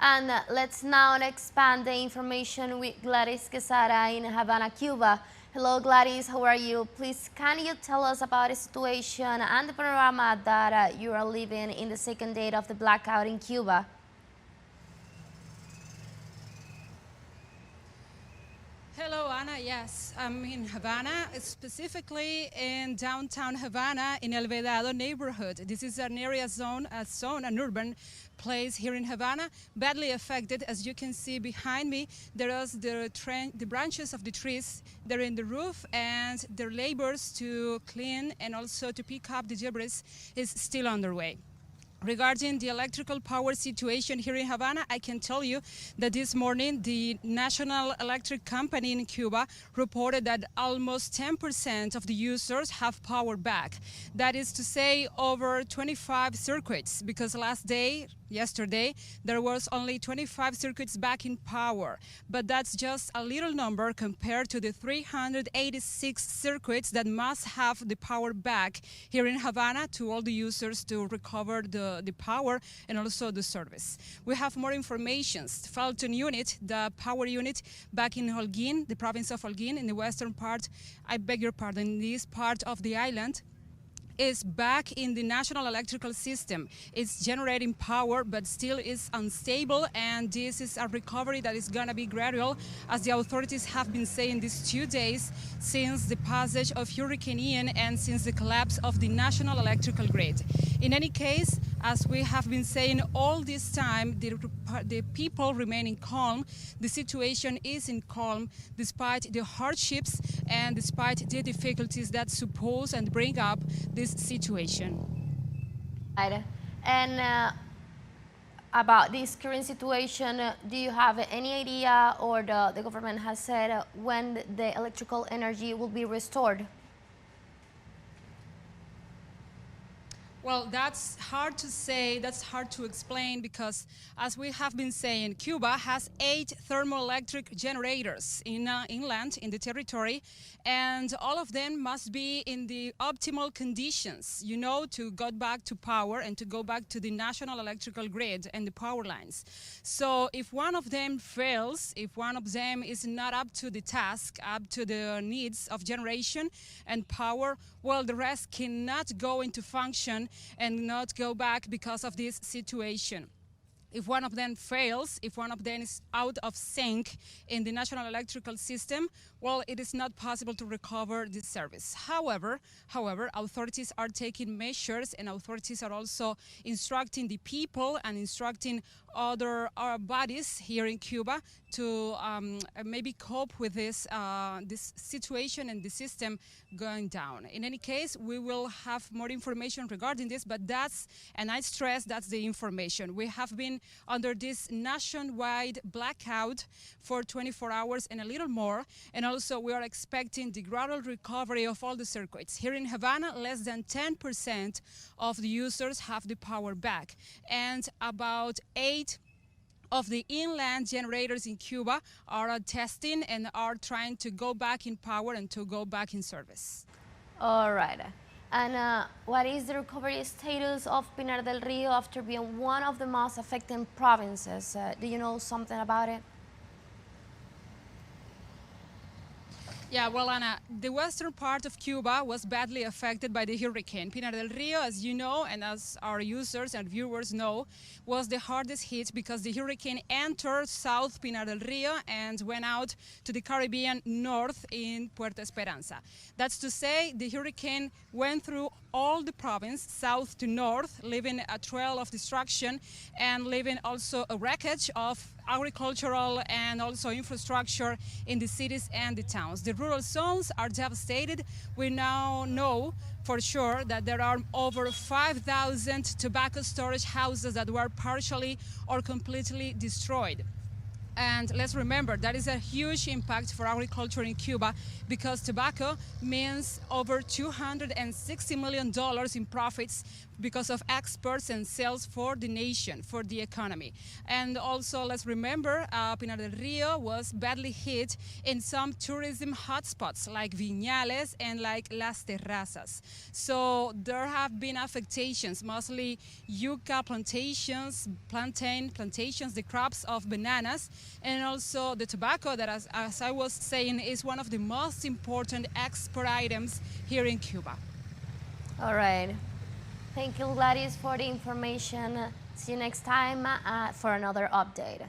And let's now expand the information with Gladys Quesada in Havana, Cuba. Hello Gladys, how are you? Please, can you tell us about the situation and the panorama that you are living in the second day of the blackout in Cuba? Hello, Anna. Yes, I'm in Havana, specifically in downtown Havana in El Vedado neighborhood. This is an area zone, an urban place here in Havana, badly affected. As you can see behind me, there is the branches of the trees. They're in the roof, and their labors to clean and also to pick up the debris is still underway. Regarding the electrical power situation here in Havana, I can tell you that this morning the National Electric Company in Cuba reported that almost 10% of the users have power back. That is to say, over 25 circuits, because yesterday, there was only 25 circuits back in power. But that's just a little number compared to the 386 circuits that must have the power back here in Havana to all the users to recover the power and also the service. We have more information. Fulton unit, the power unit back in Holguin, the province of Holguin, in the western part, I beg your pardon, in this part of the island, is back in the national electrical system. It's generating power, but still is unstable, and this is a recovery that is going to be gradual, as the authorities have been saying these 2 days since the passage of Hurricane Ian and since the collapse of the national electrical grid. In any case, as we have been saying all this time, the people remaining calm. The situation is in calm despite the hardships and despite the difficulties that suppose and bring up this situation. Right. And about this current situation, do you have any idea, or the government has said when the electrical energy will be restored? Well, that's hard to say, that's hard to explain, because as we have been saying, Cuba has 8 thermoelectric generators inland in the territory, and all of them must be in the optimal conditions, to go back to power and to go back to the national electrical grid and the power lines. So if one of them fails, if one of them is not up to the task, up to the needs of generation and power, well, the rest cannot go into function and not go back because of this situation. If one of them fails, if one of them is out of sync in the national electrical system, well, it is not possible to recover this service. However, authorities are taking measures, and authorities are also instructing the people and instructing other bodies here in Cuba to maybe cope with this situation and the system going down. In any case, we will have more information regarding this, but and I stress that's the information. We have been under this nationwide blackout for 24 hours and a little more, and also we are expecting the gradual recovery of all the circuits. Here in Havana, less than 10% of the users have the power back, and about 8 of the inland generators in Cuba are testing and are trying to go back in power and to go back in service. All right. And what is the recovery status of Pinar del Rio after being one of the most affected provinces? Do you know something about it? Yeah, well, Anna, the western part of Cuba was badly affected by the hurricane. Pinar del Rio, as you know, and as our users and viewers know, was the hardest hit because the hurricane entered South Pinar del Rio and went out to the Caribbean north in Puerto Esperanza. That's to say, the hurricane went through all the province, south to north, leaving a trail of destruction and leaving also a wreckage of agricultural and also infrastructure in the cities and the towns. The rural zones are devastated. We now know for sure that there are over 5,000 tobacco storage houses that were partially or completely destroyed. And let's remember, that is a huge impact for agriculture in Cuba because tobacco means over $260 million in profits because of exports and sales for the nation, for the economy. And also, let's remember, Pinar del Rio was badly hit in some tourism hotspots like Viñales and like Las Terrazas. So there have been affectations, mostly yucca plantations, plantain plantations, the crops of bananas, and also the tobacco that, as I was saying, is one of the most important export items here in Cuba. All right. Thank you, Gladys, for the information. See you next time for another update.